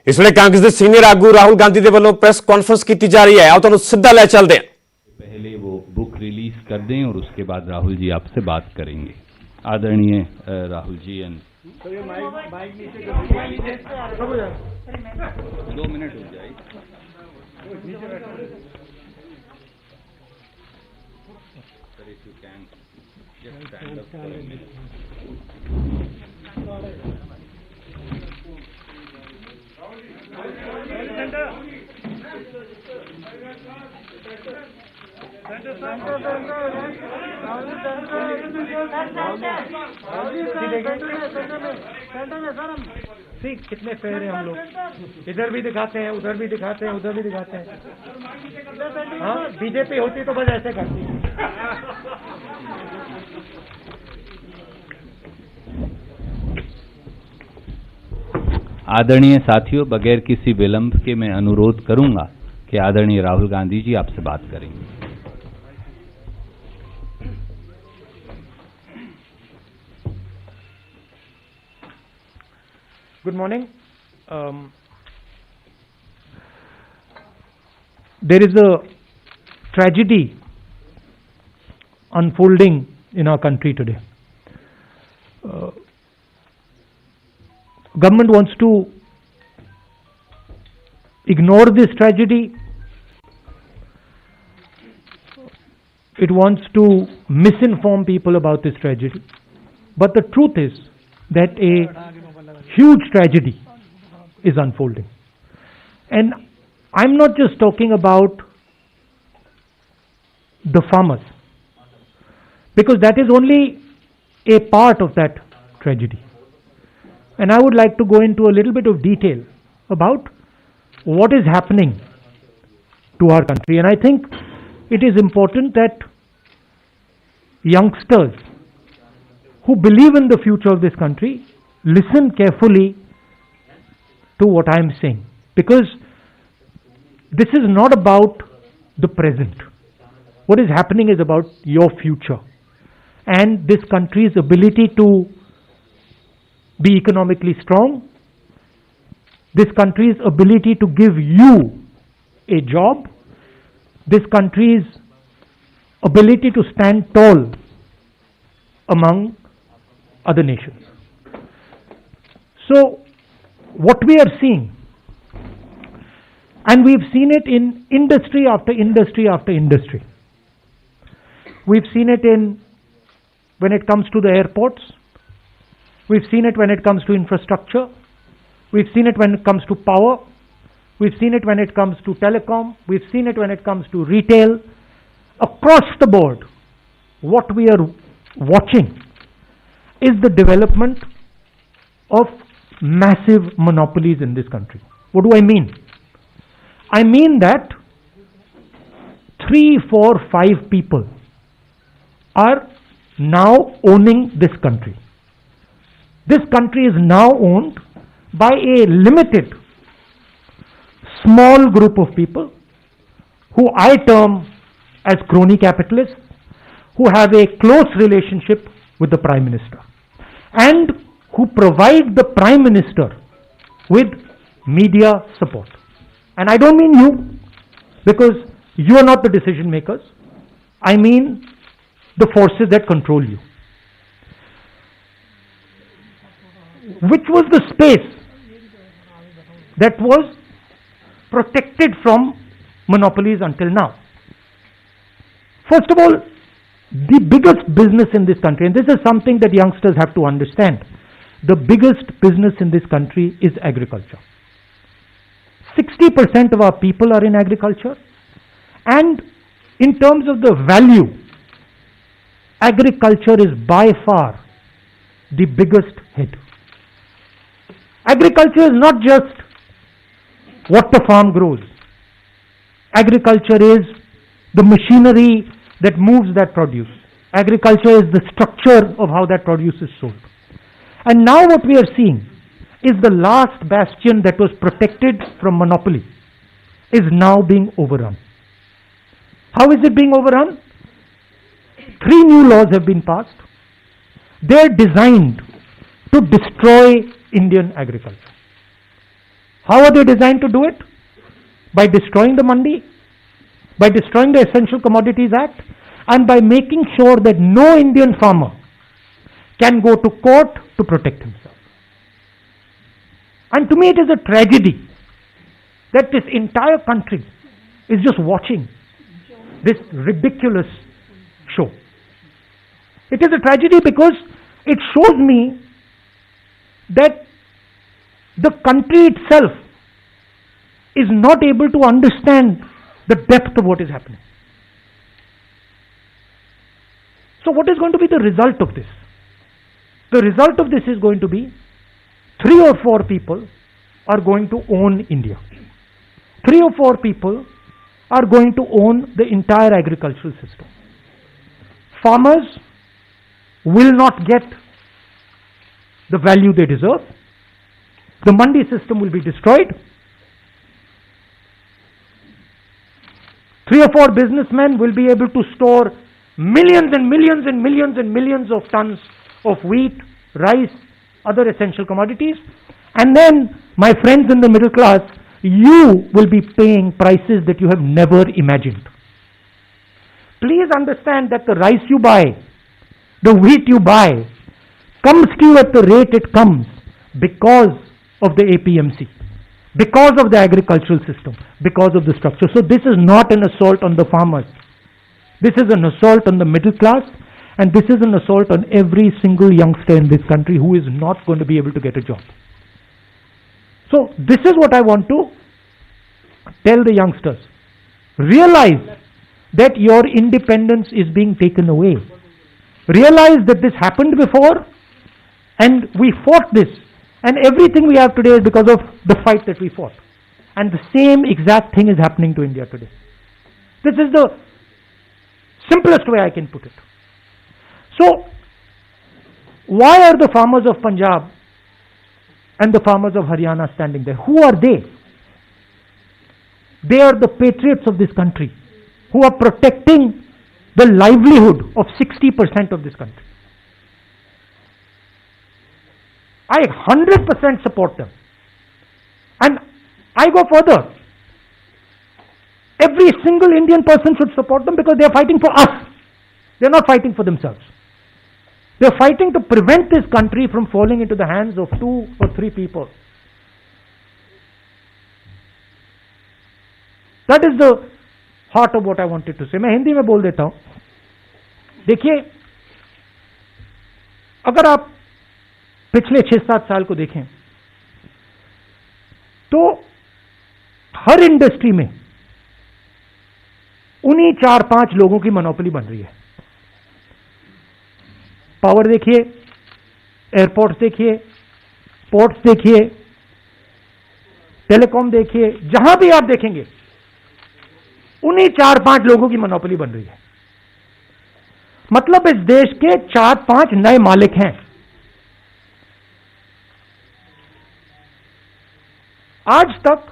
इस वे कांग्रेस के सीनियर आगू राहुल गांधी के वालों प्रेस कॉन्फ्रेंस की जा रही है। आओ तुहानू सीधा ले चलते हैं। पहले वो बुक रिलीज कर दें और उसके बाद राहुल जी आपसे बात करेंगे। आदरणीय राहुल जी एंड 2 मिनट हो जाए। Sir if you can just stand up for a minute. कितने फेयर हैं हम लोग, इधर भी दिखाते हैं, उधर भी दिखाते हैं, उधर भी दिखाते हैं। हाँ, बीजेपी होती तो बस ऐसे करती। आदरणीय साथियों, बगैर किसी विलंब के मैं अनुरोध करूंगा कि आदरणीय राहुल गांधी जी आपसे बात करेंगे। Good morning. There is a tragedy unfolding in our country today. Government wants to ignore this tragedy. It wants to misinform people about this tragedy. But the truth is that a huge tragedy is unfolding. And I'm not just talking about the farmers, because that is only a part of that tragedy. And I would like to go into a little bit of detail about what is happening to our country. And I think it is important that youngsters who believe in the future of this country listen carefully to what I am saying, because this is not about the present. What is happening is about your future and this country's ability to be economically strong, this country's ability to give you a job, this country's ability to stand tall among other nations. So, what we are seeing, and we've seen it in industry after industry after industry. We've seen it when it comes to the airports. We've seen it when it comes to infrastructure. We've seen it when it comes to power. We've seen it when it comes to telecom. We've seen it when it comes to retail. Across the board, what we are watching is the development of massive monopolies in this country. What do I mean? I mean that 3, 4, 5 people are now owning this country. This country is now owned by a limited, small group of people who I term as crony capitalists, who have a close relationship with the Prime Minister and who provide the Prime Minister with media support. And I don't mean you, because you are not the decision makers. I mean the forces that control you. Which was the space that was protected from monopolies until now? First of all, the biggest business in this country, and this is something that youngsters have to understand, the biggest business in this country is agriculture. 60% of our people are in agriculture, and in terms of the value, agriculture is by far the biggest hit. Agriculture is not just what the farm grows. Agriculture is the machinery that moves that produce. Agriculture is the structure of how that produce is sold. And now what we are seeing is the last bastion that was protected from monopoly is now being overrun. How is it being overrun? 3 new laws have been passed. They are designed to destroy Indian agriculture. How are they designed to do it? By destroying the mandi, by destroying the Essential Commodities Act, and by making sure that no Indian farmer can go to court to protect himself. And to me it is a tragedy that this entire country is just watching this ridiculous show. It is a tragedy because it shows me that the country itself is not able to understand the depth of what is happening. So what is going to be the result of this? The result of this is going to be 3 or 4 people are going to own India. 3 or 4 people are going to own the entire agricultural system. Farmers will not get the value they deserve. The mandi system will be destroyed. 3 or 4 businessmen will be able to store millions and millions and millions and millions of tons of wheat, rice, other essential commodities. And then, my friends in the middle class, you will be paying prices that you have never imagined. Please understand that the rice you buy, the wheat you buy, comes to you at the rate it comes because of the APMC, because of the agricultural system, because of the structure. So this is not an assault on the farmers. This is an assault on the middle class, and this is an assault on every single youngster in this country who is not going to be able to get a job. So this is what I want to tell the youngsters. Realize that your independence is being taken away. Realize that this happened before and we fought this, and everything we have today is because of the fight that we fought. And the same exact thing is happening to India today. This is the simplest way I can put it. So, why are the farmers of Punjab and the farmers of Haryana standing there? Who are they? They are the patriots of this country who are protecting the livelihood of 60% of this country. I 100% support them. And I go further. Every single Indian person should support them because they are fighting for us. They are not fighting for themselves. They are fighting to prevent this country from falling into the hands of 2 or 3 people. That is the heart of what I wanted to say. मैं हिंदी में बोल देता हूं. देखिए, अगर आप पिछले 6-7 साल को देखें तो हर इंडस्ट्री में उन्हीं 4-5 लोगों की मोनोपोली बन रही है. पावर देखिए, एयरपोर्ट्स देखिए, पोर्ट्स देखिए, टेलीकॉम देखिए, जहां भी आप देखेंगे उन्हीं 4-5 लोगों की मोनोपोली बन रही है. मतलब इस देश के 4-5 नए मालिक हैं. आज तक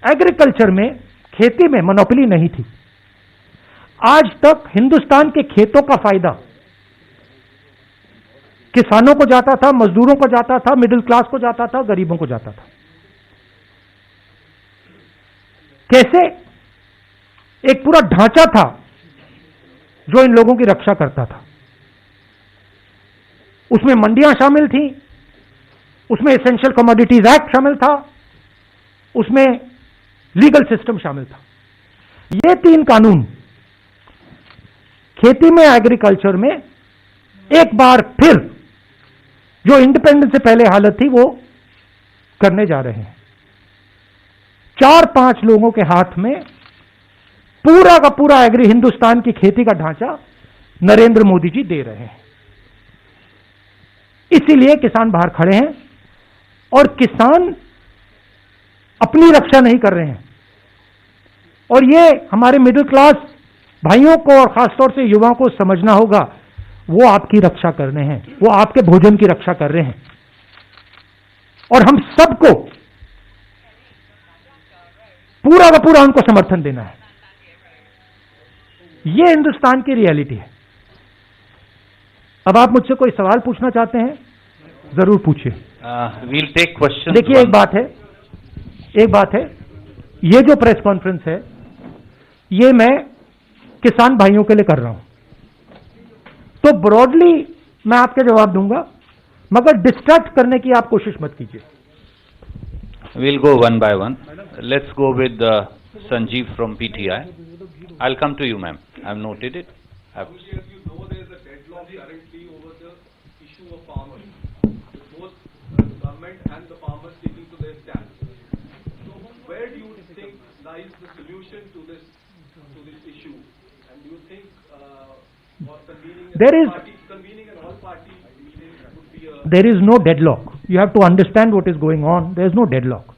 एग्रीकल्चर में, खेती में मोनोपोली नहीं थी. आज तक हिंदुस्तान के खेतों का फायदा किसानों को जाता था, मजदूरों को जाता था, मिडिल क्लास को जाता था, गरीबों को जाता था. कैसे? एक पूरा ढांचा था जो इन लोगों की रक्षा करता था. उसमें मंडियां शामिल थी, उसमें एसेंशियल कमोडिटीज एक्ट शामिल था, उसमें लीगल सिस्टम शामिल था. ये 3 कानून खेती में, एग्रीकल्चर में एक बार फिर जो इंडिपेंडेंस से पहले हालत थी वो करने जा रहे हैं. 4-5 लोगों के हाथ में पूरा का पूरा हिंदुस्तान की खेती का ढांचा नरेंद्र मोदी जी दे रहे हैं. इसीलिए किसान बाहर खड़े हैं और किसान अपनी रक्षा नहीं कर रहे हैं. और ये हमारे मिडिल क्लास भाइयों को और खासतौर से युवाओं को समझना होगा, वो आपकी रक्षा कर रहे हैं, वो आपके भोजन की रक्षा कर रहे हैं. और हम सबको पूरा का पूरा उनको समर्थन देना है. ये हिंदुस्तान की रियलिटी है. अब आप मुझसे कोई सवाल पूछना चाहते हैं, जरूर पूछिए. We'll take questions. देखिए, एक बात है, ये जो प्रेस कॉन्फ्रेंस है, ये मैं किसान भाइयों के लिए कर रहा हूं, तो ब्रॉडली मैं आपके जवाब दूंगा, मगर डिस्ट्रैक्ट करने की आप कोशिश मत कीजिए। We'll go one by one. Let's go with Sanjeev from PTI. I'll come to you, ma'am. I've noted it. You know there's a deadlock currently over the issue of farmers, with both the government and the farmers sticking to their stance. So where do you think lies the solution to this issue? And do you think convening an all-party meeting would be a... There is no deadlock. You have to understand what is going on. There is no deadlock.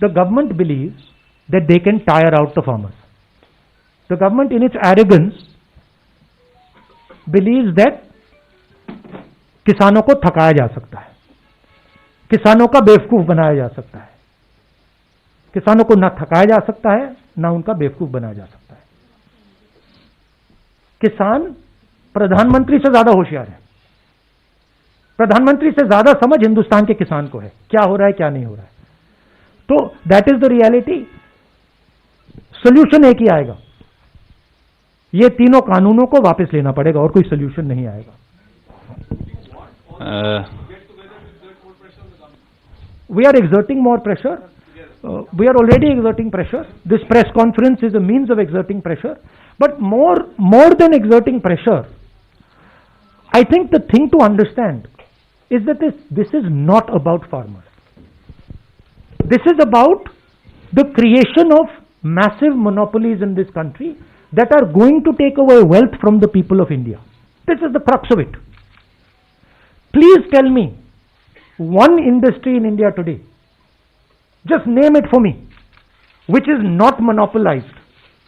The government believes that they can tire out the farmers. The government, in its arrogance, believes that किसानों को थकाया जा सकता है, किसानों का बेवकूफ बनाया जा सकता है। किसानों को ना थकाया जा सकता है, ना उनका बेवकूफ बनाया जा सकता है। किसान प्रधानमंत्री से ज्यादा होशियार है। प्रधानमंत्री से ज्यादा समझ हिंदुस्तान के किसान को है, क्या हो रहा है क्या नहीं हो रहा है। तो that is the reality. Solution एक ही आएगा, ये तीनों कानूनों को वापस लेना पड़ेगा, और कोई सोल्यूशन नहीं आएगा। We are exerting more pressure. We are already exerting pressure. This press conference is a means of exerting pressure. But more than exerting pressure, I think the thing to understand is that this is not about farmers. This is about the creation of massive monopolies in this country that are going to take away wealth from the people of India. This is the crux of it. Please tell me one industry in India today, just name it for me, which is not monopolized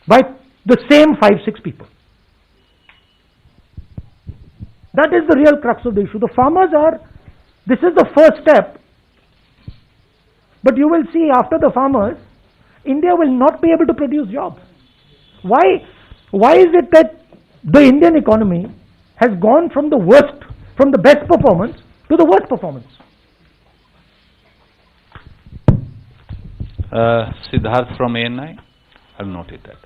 by the same 5-6 people. That is the real crux of the issue. The farmers this is the first step, but you will see after the farmers, India will not be able to produce jobs. Why is it that the Indian economy has gone from the best performance to the worst performance? Siddharth from ANI, I've noted that.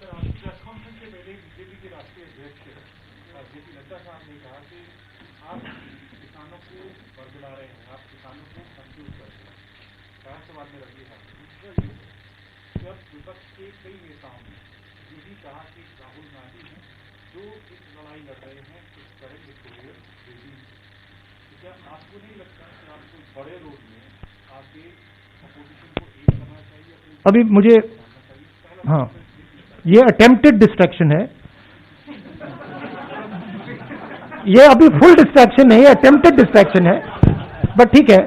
अभी मुझे ये attempted distraction है, ये अभी full distraction नहीं है, attempted distraction है, but ठीक है।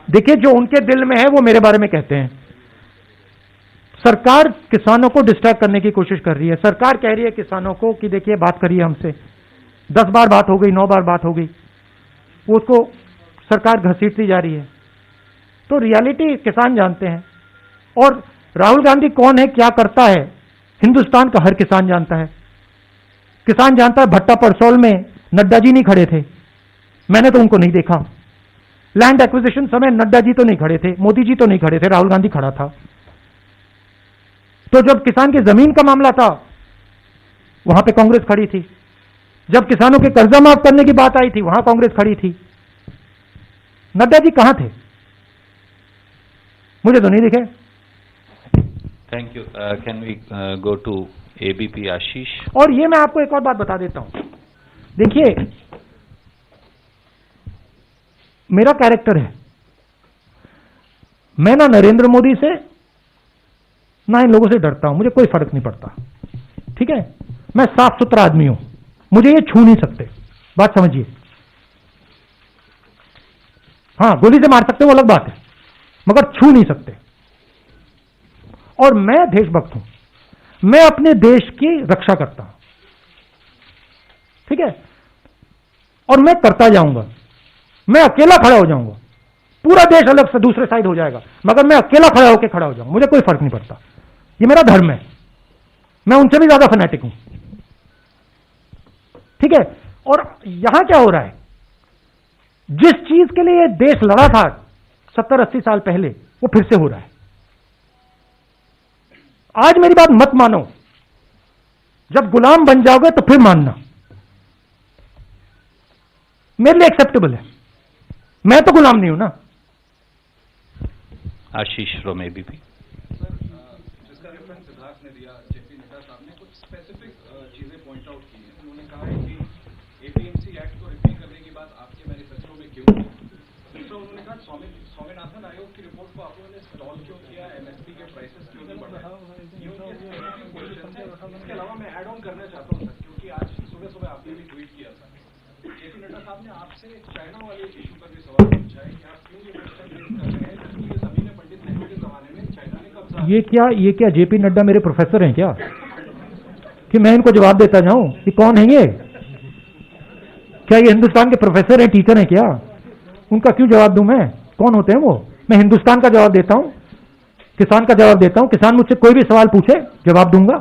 देखिए, जो उनके दिल में है वो मेरे बारे में कहते हैं। सरकार किसानों को डिस्ट्रैक्ट करने की कोशिश कर रही है। सरकार कह रही है किसानों को कि देखिए, बात करिए हमसे, 10 बार बात हो गई, 9 बार बात हो गई, वो उसको सरकार घसीटती जा रही है। तो रियलिटी किसान जानते हैं, और राहुल गांधी कौन है, क्या करता है, हिंदुस्तान का हर किसान जानता है। किसान जानता है भट्टा परसौल में नड्डा जी नहीं खड़े थे, मैंने तो उनको नहीं देखा। लैंड एक्विजिशन समय नड्डा जी तो नहीं खड़े थे, मोदी जी तो नहीं खड़े थे, राहुल गांधी खड़ा था। तो जब किसान की जमीन का मामला था, वहां पे कांग्रेस खड़ी थी। जब किसानों के कर्जा माफ करने की बात आई थी, वहां कांग्रेस खड़ी थी। नड्डा जी कहां थे, मुझे तो नहीं दिखे। Thank you. Can we go to ABP Ashish? और ये मैं आपको एक और बात बता देता हूं। देखिए, मेरा कैरेक्टर है, मैं ना नरेंद्र मोदी से ना इन लोगों से डरता हूं, मुझे कोई फर्क नहीं पड़ता, ठीक है। मैं साफ सुथरा आदमी हूं, मुझे ये छू नहीं सकते, बात समझिए। हां, गोली से मार सकते, वो अलग बात है, मगर छू नहीं सकते। और मैं देशभक्त हूं, मैं अपने देश की रक्षा करता हूं, ठीक है, और मैं करता जाऊंगा। मैं अकेला खड़ा हो जाऊंगा, पूरा देश अलग से दूसरे साइड हो जाएगा, मगर मैं अकेला खड़ा होकर खड़ा हो जाऊंगा, मुझे कोई फर्क नहीं पड़ता। ये मेरा धर्म है, मैं उनसे भी ज्यादा फैनेटिक हूं। ठीक है, और यहां क्या हो रहा है, जिस चीज के लिए देश लड़ा था 70-80 साल पहले, वो फिर से हो रहा है। आज मेरी बात मत मानो, जब गुलाम बन जाओगे तो फिर मानना। मेरे लिए एक्सेप्टेबल है, मैं तो गुलाम नहीं हूं ना। Ashish from ABP. जिसका रेफरेंस सिद्धार्थ ने दिया, जेपी नड्डा साहब ने कुछ स्पेसिफिक चीजें पॉइंट आउट की हैं। उन्होंने कहा है कि एपीएमसी एक्ट को रिपील करने की बात आपके मैनिफेस्टो में क्यों है। दूसरा उन्होंने कहा स्वामीनाथन आयोग की रिपोर्ट को आप लोगों ने स्टॉल क्यों किया, एमएसपी के प्राइसेस क्यों नहीं बढ़ रहे। ये उनके स्पेसिफिक क्वेश्चन है। इसके अलावा मैं ऐड ऑन करना चाहता हूँ सर, क्योंकि आज सुबह सुबह आपने भी ट्वीट किया था, जेपी नड्डा साहब ने आपसे चाइना वाले इशू पर भी सवाल पूछा है कि आप क्यों ये क्वेश्चन रेज कर रहे हैं, क्योंकि ये सभी ने पंडित नेहरू के जमाने में चाइना ने कब्जा। ये क्या जेपी नड्डा मेरे प्रोफेसर हैं क्या, कि मैं इनको जवाब देता जाऊं कि कौन है ये? क्या ये हिंदुस्तान के प्रोफेसर हैं, टीचर हैं क्या? उनका क्यों जवाब दूं मैं? कौन होते हैं वो? मैं हिंदुस्तान का जवाब देता हूं, किसान का जवाब देता हूं। किसान मुझसे कोई भी सवाल पूछे, जवाब दूंगा।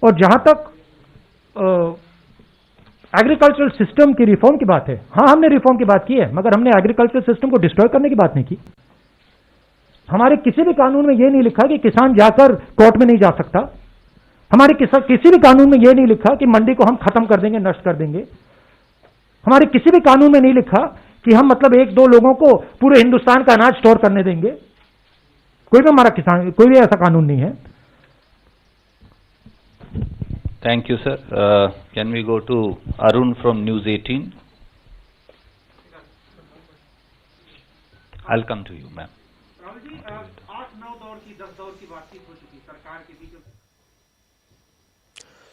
और जहां तक एग्रीकल्चरल सिस्टम की रिफॉर्म की बात है, हाँ हमने रिफॉर्म की बात की है, मगर हमने एग्रीकल्चरल सिस्टम को डिस्ट्रॉय करने की बात नहीं की। हमारे किसी भी कानून में यह नहीं लिखा कि किसान जाकर कोर्ट में नहीं जा सकता। हमारे किसी भी कानून में यह नहीं लिखा कि मंडी को हम खत्म कर देंगे, नष्ट कर देंगे। हमारे किसी भी कानून में नहीं लिखा कि हम मतलब 1-2 लोगों को पूरे हिंदुस्तान का अनाज स्टोर करने देंगे। कोई भी ऐसा कानून नहीं है। Thank you, sir. Can we go to Arun from News 18? I'll come to you, ma'am. Rahul ji, 8-9 दौर की 10 दौर की बातचीत हो चुकी सरकार के बीच।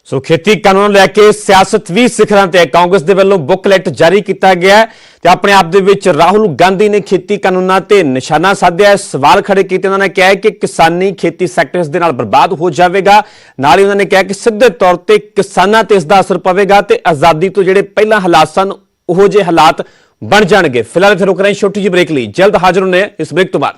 ਸੋ ਖੇਤੀ ਕਾਨੂੰਨ ਨੂੰ ਲੈ ਕੇ ਸਿਆਸਤ ਵੀ ਸਿਖਰਾਂ ਤੇ ਹੈ। ਕਾਂਗਰਸ ਦੇ ਵੱਲੋਂ ਬੁੱਕਲੈਟ ਜਾਰੀ ਕੀਤਾ ਗਿਆ ਹੈ ਤੇ ਆਪਣੇ ਆਪ ਦੇ ਵਿੱਚ ਰਾਹੁਲ ਗਾਂਧੀ ਨੇ ਖੇਤੀ ਕਾਨੂੰਨਾਂ ਤੇ ਨਿਸ਼ਾਨਾ ਸਾਧਿਆ ਹੈ, ਸਵਾਲ ਖੜੇ ਕੀਤੇ। ਉਹਨਾਂ ਨੇ ਕਿਹਾ ਹੈ ਕਿ ਕਿਸਾਨੀ ਖੇਤੀ ਸੈਕਟਰ ਇਸ ਦੇ ਨਾਲ ਬਰਬਾਦ ਹੋ ਜਾਵੇਗਾ। ਨਾਲ ਹੀ ਉਹਨਾਂ ਨੇ ਕਿਹਾ ਕਿ ਸਿੱਧੇ ਤੌਰ ਤੇ ਕਿਸਾਨਾਂ ਤੇ ਇਸ ਦਾ ਅਸਰ ਪਵੇਗਾ ਤੇ ਆਜ਼ਾਦੀ ਤੋਂ ਜਿਹੜੇ ਪਹਿਲਾਂ ਹਾਲਾਤ ਸਨ ਉਹੋ ਜਿਹੇ ਹਾਲਾਤ ਬਣ ਜਾਣਗੇ। ਫਿਲਹਾਲ ਇੱਥੇ ਰੁਕ ਰਹੇ ਹਾਂ ਛੋਟੀ ਜਿਹੀ ਬ੍ਰੇਕ ਲਈ, ਜਲਦ ਹਾਜ਼ਰ ਹੋਣੇ ਇਸ ਬ੍ਰੇਕ ਤੋਂ ਬਾਅਦ।